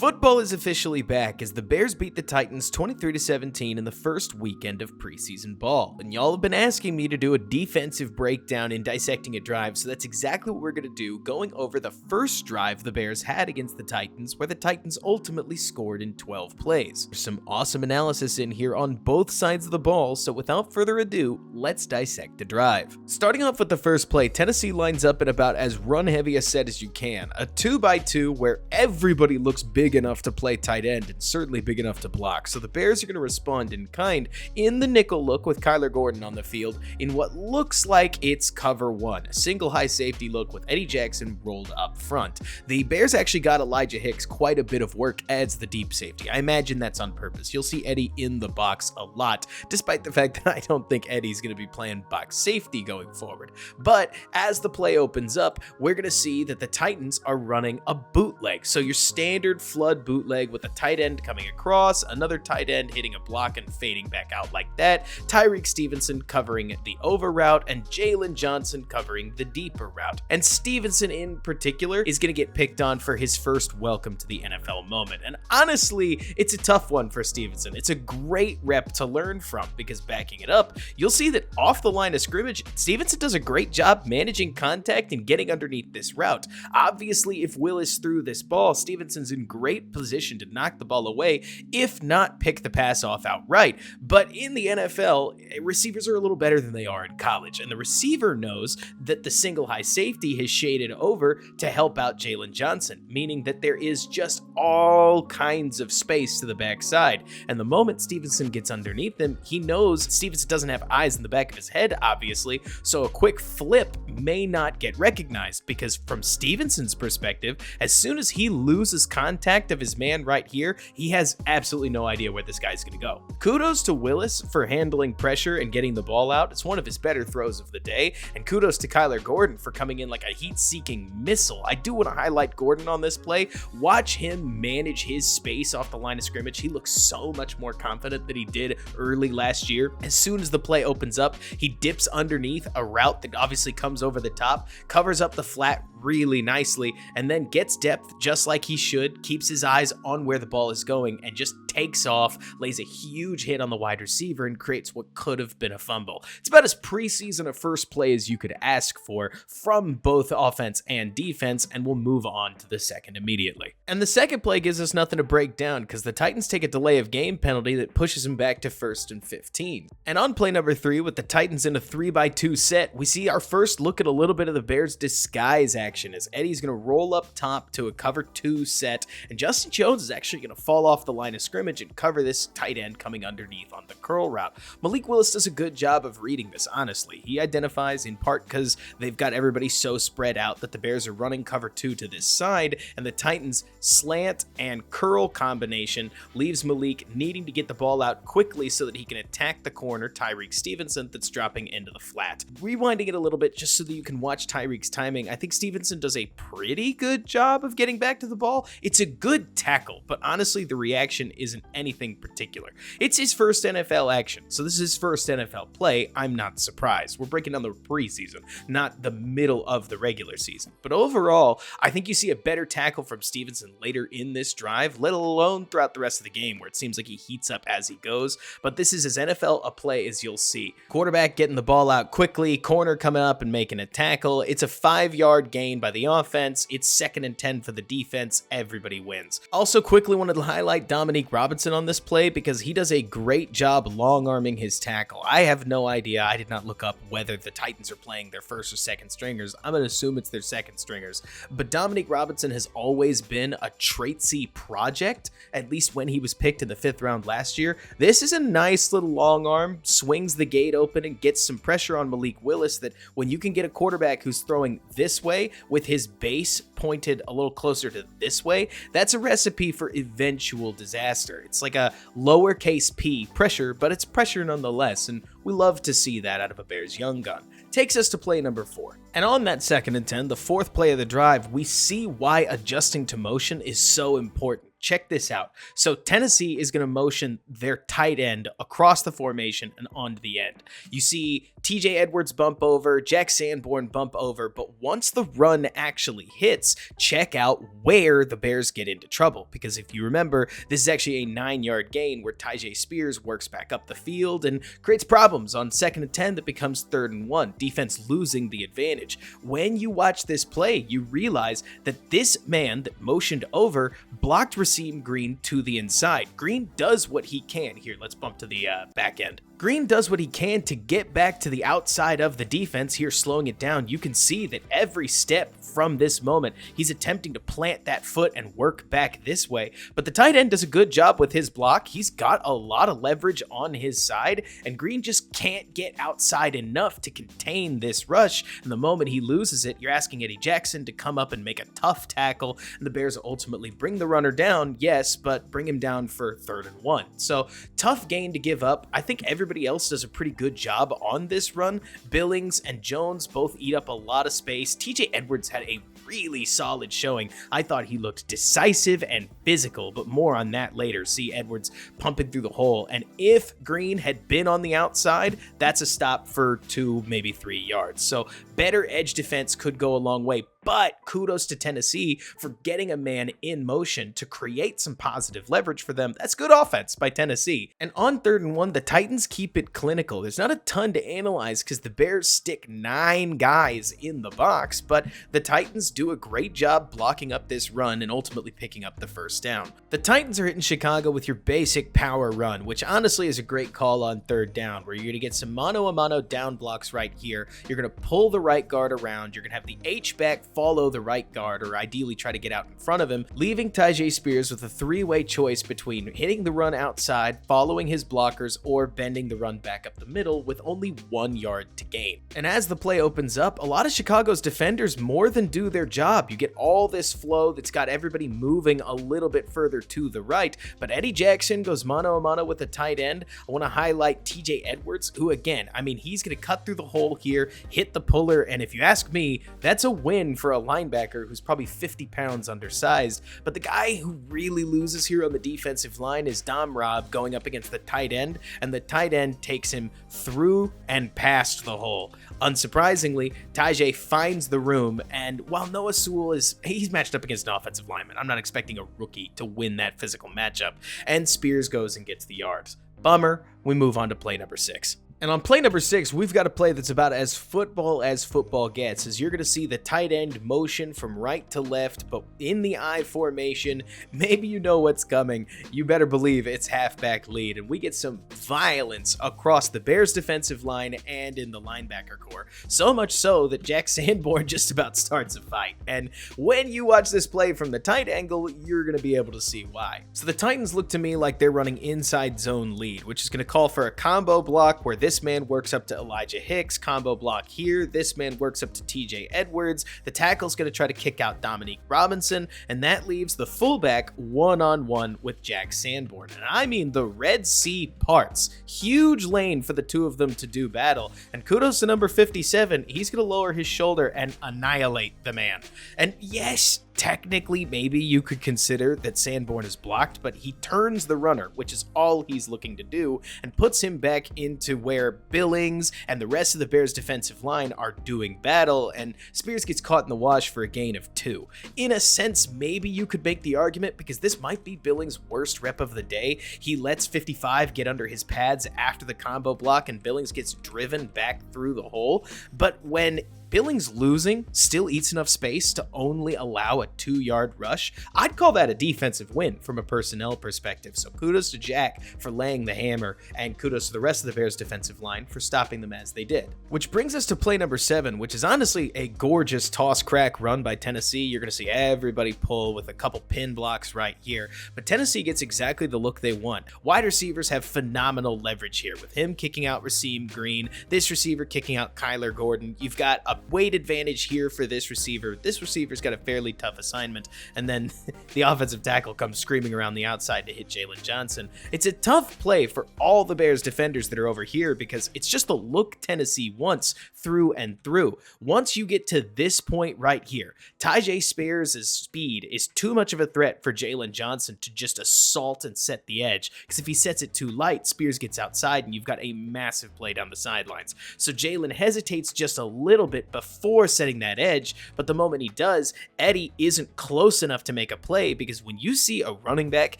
Football is officially back as the Bears beat the Titans 23-17 in the first weekend of preseason ball. And y'all have been asking me to do a defensive breakdown in dissecting a drive, so that's exactly what we're going to do, going over the first drive the Bears had against the Titans, where the Titans ultimately scored in 12 plays. There's some awesome analysis in here on both sides of the ball, so without further ado, let's dissect the drive. Starting off with the first play, Tennessee lines up in about as run-heavy a set as you can, a 2x2 where everybody looks big enough to play tight end and certainly big enough to block. So the Bears are going to respond in kind in the nickel look with Kyler Gordon on the field in what looks like it's cover one, a single high safety look with Eddie Jackson rolled up front. The Bears actually got Elijah Hicks quite a bit of work as the deep safety. I imagine that's on purpose. You'll see Eddie in the box a lot, despite the fact that I don't think Eddie's going to be playing box safety going forward. But as the play opens up, we're going to see that the Titans are running a bootleg. So your standard flood bootleg with a tight end coming across, another tight end hitting a block and fading back out like that, Tyreek Stevenson covering the over route, and Jalen Johnson covering the deeper route. And Stevenson in particular is going to get picked on for his first welcome to the NFL moment. And honestly, it's a tough one for Stevenson. It's a great rep to learn from because backing it up, you'll see that off the line of scrimmage, Stevenson does a great job managing contact and getting underneath this route. Obviously, if Willis threw this ball, Stevenson's in great position to knock the ball away, if not pick the pass off outright. But in the NFL, receivers are a little better than they are in college, and the receiver knows that the single high safety has shaded over to help out Jalen Johnson, meaning that there is just all kinds of space to the backside. And the moment Stevenson gets underneath him, he knows Stevenson doesn't have eyes in the back of his head, obviously, so a quick flip may not get recognized because from Stevenson's perspective, as soon as he loses contact of his man right here, he has absolutely no idea where this guy's going to go. Kudos to Willis for handling pressure and getting the ball out. It's one of his better throws of the day. And kudos to Kyler Gordon for coming in like a heat-seeking missile. I do want to highlight Gordon on this play. Watch him manage his space off the line of scrimmage. He looks so much more confident than he did early last year. As soon as the play opens up, he dips underneath a route that obviously comes over the top, covers up the flat really nicely, and then gets depth just like he should, keeps his eyes on where the ball is going, and just takes off, lays a huge hit on the wide receiver, and creates what could have been a fumble. It's about as preseason a first play as you could ask for from both offense and defense, and we'll move on to the second immediately. And the second play gives us nothing to break down because the Titans take a delay of game penalty that pushes him back to 1st and 15. And on play number 3, with the Titans in a 3x2 set, we see our first look at a little bit of the Bears' disguise action as Eddie's going to roll up top to a cover 2 set, and Justin Jones is actually going to fall off the line of scrimmage and cover this tight end coming underneath on the curl route. Malik Willis does a good job of reading this, honestly. He identifies in part because they've got everybody so spread out that the Bears are running cover 2 to this side, and the Titans' slant and curl combination leaves Malik needing to get the ball out quickly so that he can attack the corner, Tyreek Stevenson, that's dropping into the flat. Rewinding it a little bit just so that you can watch Tyreek's timing, I think Stevenson does a pretty good job of getting back to the ball. It's a good tackle, but honestly, the reaction isn't anything particular. It's his first NFL action, so this is his first NFL play. I'm not surprised. We're breaking down the preseason, not the middle of the regular season. But overall, I think you see a better tackle from Stevenson later in this drive, let alone throughout the rest of the game, where it seems like he heats up as he goes. But this is as NFL a play as you'll see. Quarterback getting the ball out quickly, corner coming up and making a tackle. It's a 5-yard gain by the offense. It's 2nd and 10 for the defense. Everybody wins. Also quickly wanted to highlight Dominique Robinson on this play because he does a great job long-arming his tackle. I have no idea. I did not look up whether the Titans are playing their 1st or 2nd stringers. I'm going to assume it's their 2nd stringers. But Dominique Robinson has always been a traitsy project, at least when he was picked in the 5th round last year. This is a nice little long arm, swings the gate open and gets some pressure on Malik Willis that when you can get a quarterback who's throwing this way with his base pointed a little closer to this way, that's a recipe for eventual disaster. It's like a lowercase p pressure, but it's pressure nonetheless, and we love to see that out of a Bears young gun. Takes us to play number 4. And on that 2nd and 10, the 4th play of the drive, we see why adjusting to motion is so important. check this out. So Tennessee is going to motion their tight end across the formation and onto the end. You see TJ Edwards bump over, Jack Sanborn bump over, but once the run actually hits, check out where the Bears get into trouble. Because if you remember, this is actually a 9-yard gain where Tyjae Spears works back up the field and creates problems on 2nd and 10 that becomes 3rd and 1, defense losing the advantage. When you watch this play, you realize that this man that motioned over blocked Raheem Green to the inside. Green does what he can. Here, let's bump to the back end. Green does what he can to get back to the outside of the defense. Here, slowing it down, you can see that every step from this moment, he's attempting to plant that foot and work back this way. But the tight end does a good job with his block. He's got a lot of leverage on his side, and Green just can't get outside enough to contain this rush. And the moment he loses it, you're asking Eddie Jackson to come up and make a tough tackle, and the Bears ultimately bring the runner down, yes, but bring him down for 3rd and 1. So tough gain to give up. I think everybody else does a pretty good job on this run. Billings and Jones both eat up a lot of space. TJ Edwards had a really solid showing. I thought he looked decisive and physical, but more on that later. See Edwards pumping through the hole, and if Green had been on the outside, that's a stop for 2, maybe 3 yards. So better edge defense could go a long way. But kudos to Tennessee for getting a man in motion to create some positive leverage for them. That's good offense by Tennessee. And on 3rd and 1, the Titans keep it clinical. There's not a ton to analyze because the Bears stick 9 guys in the box, but the Titans do a great job blocking up this run and ultimately picking up the first down. The Titans are hitting Chicago with your basic power run, which honestly is a great call on 3rd down, where you're going to get some mano-a-mano down blocks right here. You're going to pull the right guard around. You're going to have the H-back follow the right guard, or ideally try to get out in front of him, leaving Tyjae Spears with a 3-way choice between hitting the run outside, following his blockers, or bending the run back up the middle with only 1 yard to gain. And as the play opens up, a lot of Chicago's defenders more than do their job. You get all this flow that's got everybody moving a little bit further to the right, but Eddie Jackson goes mano-a-mano with a tight end. I want to highlight TJ Edwards, who again, I mean, he's going to cut through the hole here, hit the puller, and if you ask me, that's a win for a linebacker who's probably 50 pounds undersized. But the guy who really loses here on the defensive line is Dom Robb going up against the tight end, and the tight end takes him through and past the hole. Unsurprisingly, Tyjae finds the room, and while Noah Sewell he's matched up against an offensive lineman, I'm not expecting a rookie to win that physical matchup, and Spears goes and gets the yards. Bummer. We move on to play number 6. And on play number 6, we've got a play that's about as football gets, as you're going to see the tight end motion from right to left, but in the I formation. Maybe you know what's coming. You better believe it's halfback lead, and we get some violence across the Bears defensive line and in the linebacker core. So much so that Jack Sanborn just about starts a fight. And when you watch this play from the tight angle, you're going to be able to see why. So the Titans look to me like they're running inside zone lead, which is going to call for a combo block where this man works up to Elijah Hicks, combo block here. This man works up to TJ Edwards. The tackle's going to try to kick out Dominique Robinson, and that leaves the fullback one-on-one with Jack Sanborn. And I mean the Red Sea parts. Huge lane for the two of them to do battle. And kudos to number 57. He's going to lower his shoulder and annihilate the man. And yes, technically, maybe you could consider that Sanborn is blocked, but he turns the runner, which is all he's looking to do, and puts him back into where Billings and the rest of the Bears defensive line are doing battle, and Spears gets caught in the wash for a gain of 2. In a sense, maybe you could make the argument, because this might be Billings' worst rep of the day. He lets 55 get under his pads after the combo block, and Billings gets driven back through the hole. But when Billings losing still eats enough space to only allow a 2-yard rush, I'd call that a defensive win from a personnel perspective. So kudos to Jack for laying the hammer, and kudos to the rest of the Bears defensive line for stopping them as they did. Which brings us to play number 7, which is honestly a gorgeous toss crack run by Tennessee. You're going to see everybody pull with a couple pin blocks right here, but Tennessee gets exactly the look they want. Wide receivers have phenomenal leverage here, with him kicking out Raheem Green, this receiver kicking out Kyler Gordon. You've got a weight advantage here for this receiver. This receiver's got a fairly tough assignment, and then the offensive tackle comes screaming around the outside to hit Jalen Johnson. It's a tough play for all the Bears defenders that are over here because it's just the look Tennessee wants through and through. Once you get to this point right here, Tyjae Spears' speed is too much of a threat for Jalen Johnson to just assault and set the edge, because if he sets it too light, Spears gets outside and you've got a massive play down the sidelines. So Jalen hesitates just a little bit before setting that edge, but the moment he does, Eddie isn't close enough to make a play, because when you see a running back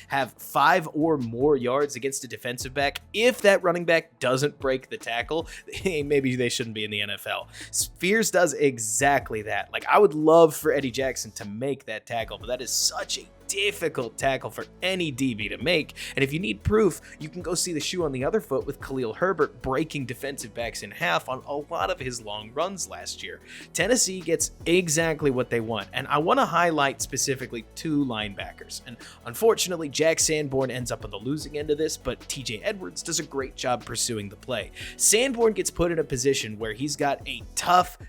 have 5 or more yards against a defensive back, if that running back doesn't break the tackle, maybe they shouldn't be in the NFL. Spears does exactly that. Like, I would love for Eddie Jackson to make that tackle, but that is such a difficult tackle for any DB to make. And if you need proof, you can go see the shoe on the other foot with Khalil Herbert breaking defensive backs in half on a lot of his long runs last year. Tennessee gets exactly what they want, and I want to highlight specifically 2 linebackers. And unfortunately, Jack Sanborn ends up on the losing end of this, but TJ Edwards does a great job pursuing the play. Sanborn gets put in a position where he's got a tough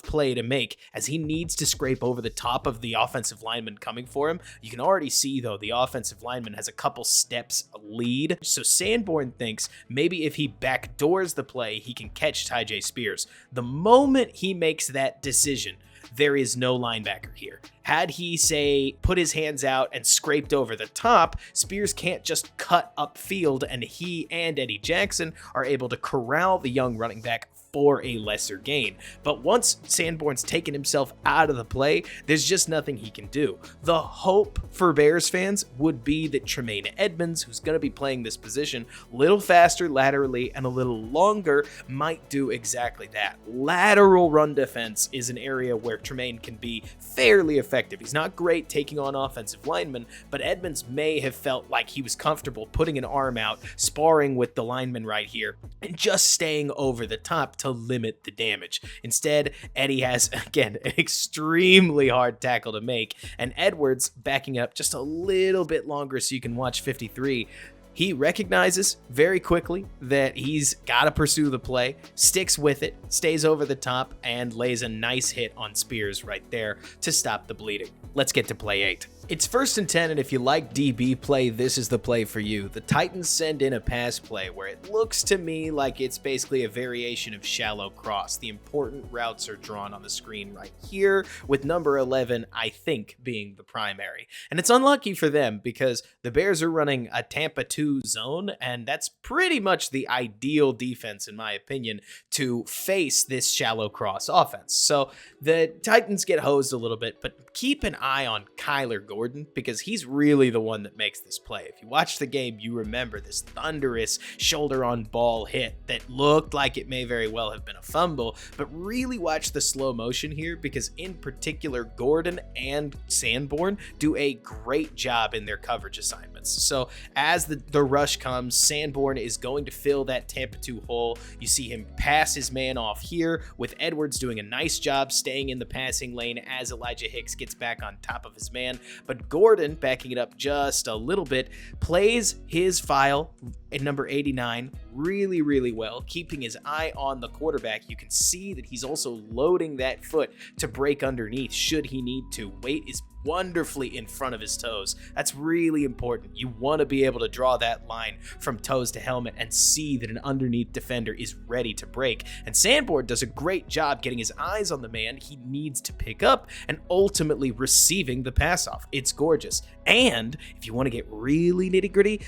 play to make, as he needs to scrape over the top of the offensive lineman coming for him. You can already see, though, the offensive lineman has a couple steps lead, so Sanborn thinks maybe if he backdoors the play, he can catch Tyjae Spears. The moment he makes that decision, there is no linebacker here. Had he, say, put his hands out and scraped over the top, Spears can't just cut upfield, and he and Eddie Jackson are able to corral the young running back for a lesser gain. But once Sanborn's taken himself out of the play, there's just nothing he can do. The hope for Bears fans would be that Tremaine Edmonds, who's going to be playing this position a little faster laterally and a little longer, might do exactly that. Lateral run defense is an area where Tremaine can be fairly effective. He's not great taking on offensive linemen, but Edmonds may have felt like he was comfortable putting an arm out, sparring with the lineman right here, and just staying over the top to limit the damage. Instead, Eddie has, again, an extremely hard tackle to make, and Edwards backing up just a little bit longer so you can watch 53. He recognizes very quickly that he's got to pursue the play, sticks with it, stays over the top, and lays a nice hit on Spears right there to stop the bleeding. Let's get to play 8. It's 1st and 10, and if you like DB play, this is the play for you. The Titans send in a pass play where it looks to me like it's basically a variation of shallow cross. The important routes are drawn on the screen right here, with number 11, I think, being the primary. And it's unlucky for them because the Bears are running a Tampa 2 zone, and that's pretty much the ideal defense, in my opinion, to face this shallow cross offense. So the Titans get hosed a little bit, but keep an eye on Kyler Gordon, because he's really the one that makes this play. If you watch the game, you remember this thunderous shoulder on ball hit that looked like it may very well have been a fumble, but really watch the slow motion here, because in particular, Gordon and Sanborn do a great job in their coverage assignments. So as the rush comes, Sanborn is going to fill that Tampa 2 hole. You see him pass his man off here, with Edwards doing a nice job staying in the passing lane as Elijah Hicks gets back on top of his man. But Gordon, backing it up just a little bit, plays his file at number 89 really well, keeping his eye on the quarterback. You can see that he's also loading that foot to break underneath should he need to. Weight is wonderfully in front of his toes. That's really important. You want to be able to draw that line from toes to helmet and see that an underneath defender is ready to break. And Sanborn does a great job getting his eyes on the man he needs to pick up and ultimately receiving the pass off. It's gorgeous. And if you want to get really nitty gritty,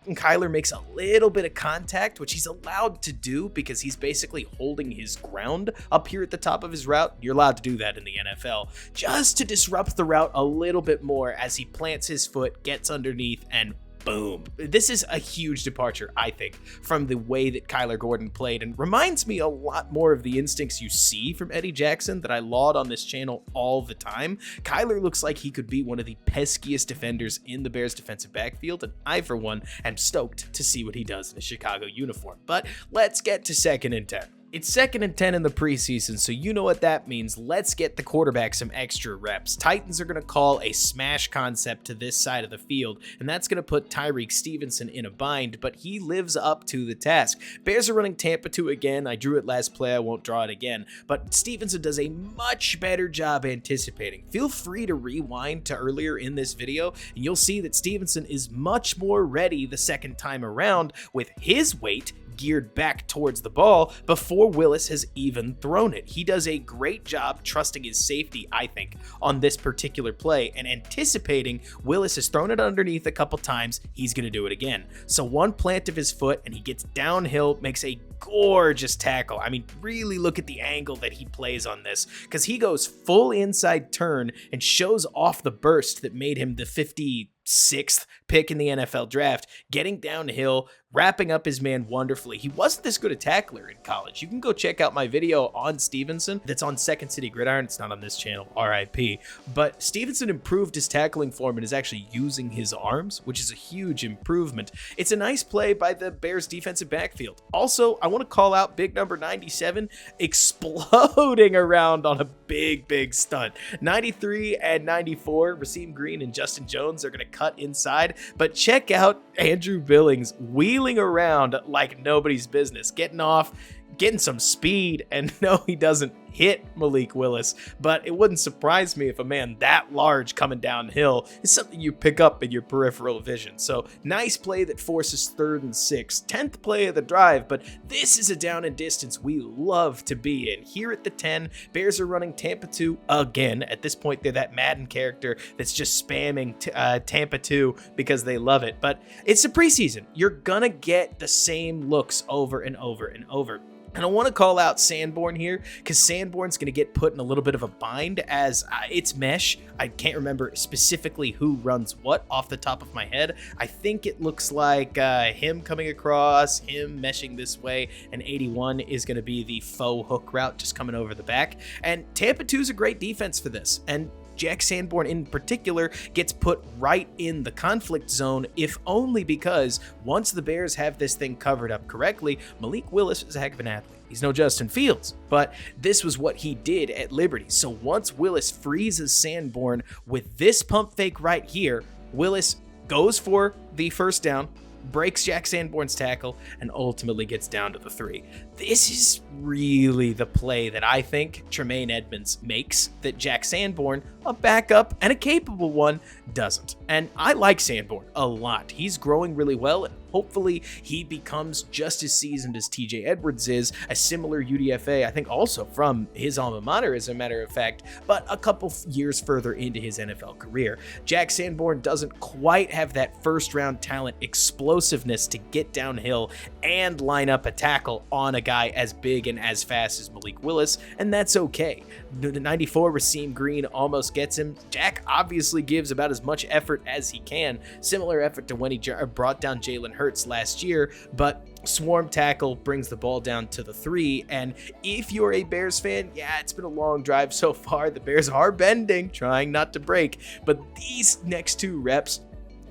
Kyler makes a little bit of contact, which he's allowed to do because he's basically holding his ground up here at the top of his route. You're allowed to do that in the NFL, just to disrupt the route a little bit more as he plants his foot, gets underneath, and boom. This is a huge departure, I think, from the way that Kyler Gordon played, and reminds me a lot more of the instincts you see from Eddie Jackson that I laud on this channel all the time. Kyler looks like he could be one of the peskiest defenders in the Bears defensive backfield, and I, for one, am stoked to see what he does in a Chicago uniform. But let's get to 2nd and 10. It's 2nd and 10 in the preseason, so you know what that means. Let's get the quarterback some extra reps. Titans are going to call a smash concept to this side of the field, and that's going to put Tyreek Stevenson in a bind, but he lives up to the task. Bears are running Tampa 2 again. I drew it last play. I won't draw it again, but Stevenson does a much better job anticipating. Feel free to rewind to earlier in this video, and you'll see that Stevenson is much more ready the second time around with his weight geared back towards the ball before Willis has even thrown it. He does a great job trusting his safety, I think, on this particular play and anticipating Willis has thrown it underneath a couple times, he's going to do it again. So one plant of his foot and he gets downhill, makes a gorgeous tackle. I mean, really look at the angle that he plays on this, because he goes full inside turn and shows off the burst that made him the 56th pick in the NFL draft, getting downhill, wrapping up his man wonderfully. He wasn't this good a tackler in college. You can go check out my video on Stevenson that's on Second City Gridiron. It's not on this channel, RIP. But Stevenson improved his tackling form and is actually using his arms, which is a huge improvement. It's a nice play by the Bears defensive backfield. Also, I want to call out big number 97 exploding around on a big stunt. 93 and 94, Raheem Green and Justin Jones are going to cut inside, but check out Andrew Billings wheeling around like nobody's business, getting off, getting some speed, and no, he doesn't hit Malik Willis, but it wouldn't surprise me if a man that large coming downhill is something you pick up in your peripheral vision. So nice play that forces 3rd and 6, 10th play of the drive, but this is a down and distance we love to be in. Here at the 10, Bears are running Tampa 2 again. At this point, they're that Madden character that's just spamming Tampa 2 because they love it, but it's a preseason. You're gonna get the same looks over and over and over. And I want to call out Sanborn here because Sanborn's going to get put in a little bit of a bind as it's mesh. I can't remember specifically who runs what off the top of my head. I think it looks like him coming across, him meshing this way, and 81 is going to be the faux hook route just coming over the back. And Tampa 2 is a great defense for this. And Jack Sanborn in particular gets put right in the conflict zone, if only because once the Bears have this thing covered up correctly, Malik Willis is a heck of an athlete. He's no Justin Fields, but this was what he did at Liberty. So once Willis freezes Sanborn with this pump fake right here, Willis goes for the first down, breaks Jack Sanborn's tackle, and ultimately gets down to the 3. This is really the play that I think Tremaine Edmunds makes that Jack Sanborn, a backup and a capable one, doesn't. And I like Sanborn a lot. He's growing really well, and hopefully he becomes just as seasoned as TJ Edwards is, a similar UDFA, I think also from his alma mater as a matter of fact, but a couple years further into his NFL career. Jack Sanborn doesn't quite have that first round talent explosiveness to get downhill and line up a tackle on a guy as big and as fast as Malik Willis, and that's okay. The 94 Raheem Green almost gets him. Jack obviously gives about as much effort as he can, similar effort to when he brought down Jalen Hurts last year, but swarm tackle brings the ball down to the 3. And if you're a Bears fan, yeah, it's been a long drive so far. The Bears are bending, trying not to break, but these next 2 reps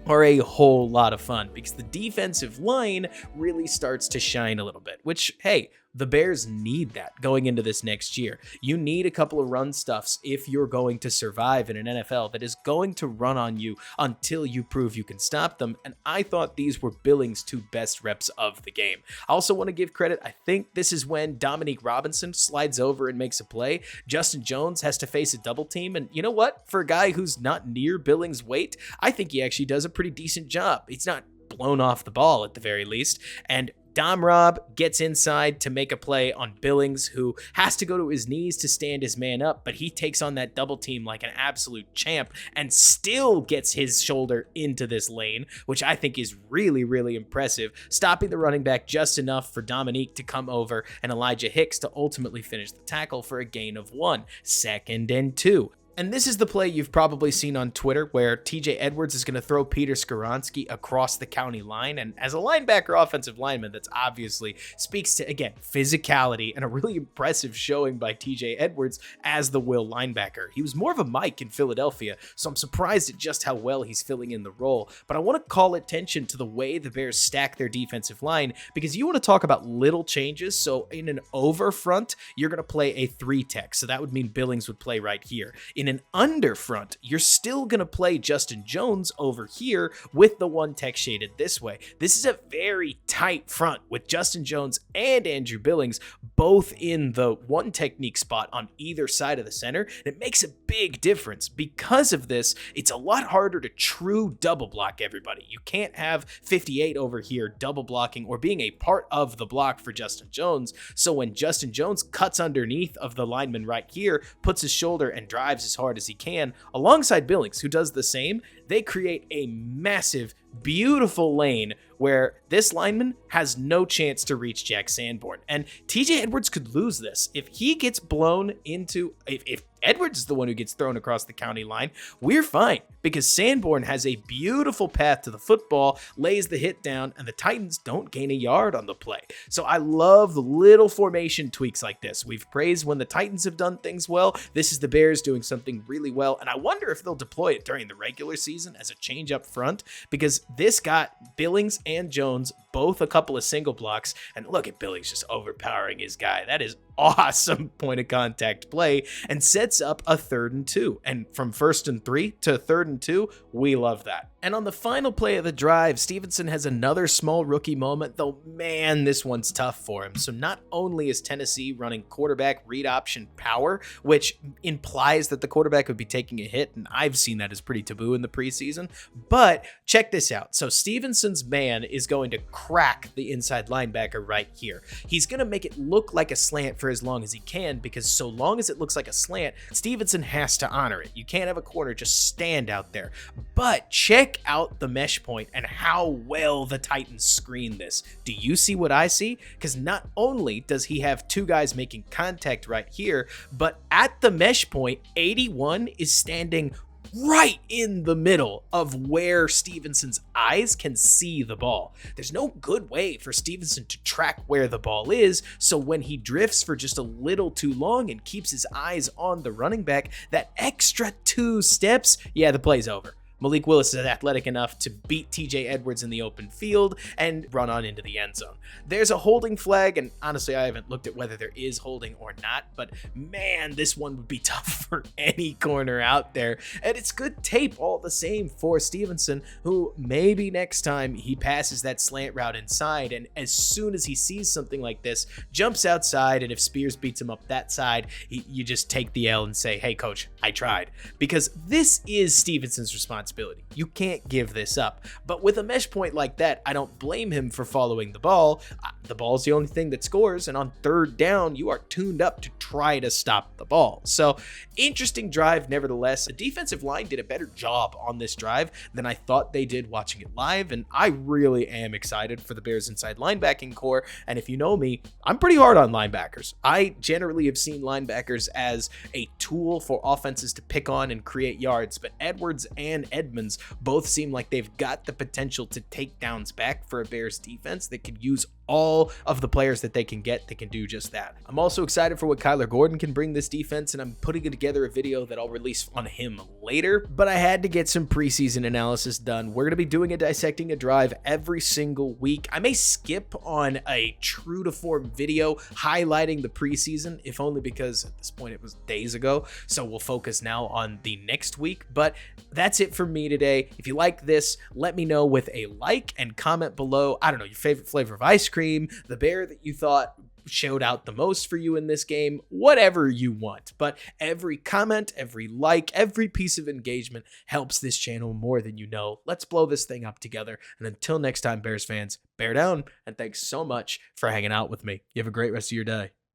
are a whole lot of fun because the defensive line really starts to shine a little bit, which, hey, the Bears need that going into this next year. You need a couple of run stuffs if you're going to survive in an NFL that is going to run on you until you prove you can stop them. And I thought these were Billings' 2 best reps of the game. I also want to give credit. I think this is when Dominique Robinson slides over and makes a play. Justin Jones has to face a double team. And you know what? For a guy who's not near Billings' weight, I think he actually does a pretty decent job. He's not blown off the ball at the very least. And Dom Rob gets inside to make a play on Billings, who has to go to his knees to stand his man up, but he takes on that double team like an absolute champ and still gets his shoulder into this lane, which I think is really impressive, stopping the running back just enough for Dominique to come over and Elijah Hicks to ultimately finish the tackle for a gain of 1. 2nd and 2. And this is the play you've probably seen on Twitter where TJ Edwards is going to throw Peter Skoronski across the county line. And as a linebacker, offensive lineman, that's obviously speaks to, again, physicality and a really impressive showing by TJ Edwards as the will linebacker. He was more of a Mike in Philadelphia, so I'm surprised at just how well he's filling in the role. But I want to call attention to the way the Bears stack their defensive line, because you want to talk about little changes. So in an over front, you're going to play a 3-tech. So that would mean Billings would play right here. In an under front, you're still going to play Justin Jones over here with the 1-tech shaded this way. This is a very tight front with Justin Jones and Andrew Billings both in the 1-technique spot on either side of the center. And it makes a big difference. Because of this, it's a lot harder to true double block everybody. You can't have 58 over here double blocking or being a part of the block for Justin Jones. So when Justin Jones cuts underneath of the lineman right here, puts his shoulder and drives as hard as he can, alongside Billings, who does the same, they create a massive, beautiful lane where this lineman has no chance to reach Jack Sanborn. And TJ Edwards could lose this. If he gets blown into, if Edwards is the one who gets thrown across the county line, we're fine, because Sanborn has a beautiful path to the football, lays the hit down, and the Titans don't gain a yard on the play. So I love little formation tweaks like this. We've praised when the Titans have done things well. This is the Bears doing something really well, and I wonder if they'll deploy it during the regular season as a change up front, because this got Billings and Jones both a couple of single blocks, and look at Billings just overpowering his guy. That is awesome point of contact play, and sets up a 3rd and 2. And from 1st and 3 to 3rd and 2, we love that. And on the final play of the drive, Stevenson has another small rookie moment, though man, this one's tough for him. So not only is Tennessee running quarterback read option power, which implies that the quarterback would be taking a hit, and I've seen that as pretty taboo in the preseason, but check this out. So Stevenson's man is going to crack the inside linebacker right here. He's going to make it look like a slant for as long as he can, because so long as it looks like a slant, Stevenson has to honor it. You can't have a corner just stand out there. But check out the mesh point and how well the Titans screen this. Do you see what I see? Because not only does he have 2 guys making contact right here, but at the mesh point, 81 is standing right in the middle of where Stevenson's eyes can see the ball. There's no good way for Stevenson to track where the ball is, so when he drifts for just a little too long and keeps his eyes on the running back, that extra 2 steps, yeah, the play's over. Malik Willis is athletic enough to beat TJ Edwards in the open field and run on into the end zone. There's a holding flag, and honestly, I haven't looked at whether there is holding or not, but man, this one would be tough for any corner out there. And it's good tape all the same for Stevenson, who maybe next time he passes that slant route inside, and as soon as he sees something like this, jumps outside, and if Spears beats him up that side, you just take the L and say, hey, coach, I tried. Because this is Stevenson's responsibility. You can't give this up. But with a mesh point like that, I don't blame him for following the ball. The ball's the only thing that scores, and on 3rd down, you are tuned up to try to stop the ball. So, interesting drive nevertheless. The defensive line did a better job on this drive than I thought they did watching it live, and I really am excited for the Bears inside linebacking core. And if you know me, I'm pretty hard on linebackers. I generally have seen linebackers as a tool for offenses to pick on and create yards, but Edwards and Edmonds both seem like they've got the potential to take downs back for a Bears defense that could use all of the players that they can get that can do just that. I'm also excited for what Kyler Gordon can bring this defense, and I'm putting together a video that I'll release on him later, but I had to get some preseason analysis done. We're going to be doing a Dissecting a Drive every single week. I may skip on a true to form video highlighting the preseason, if only because at this point it was days ago, so we'll focus now on the next week. But that's it for me today. If you like this, let me know with a like and comment below. I don't know, your favorite flavor of ice cream, the bear that you thought showed out the most for you in this game, whatever you want. But every comment, every like, every piece of engagement helps this channel more than you know. Let's blow this thing up together. And until next time, Bears fans, bear down, and thanks so much for hanging out with me. You have a great rest of your day.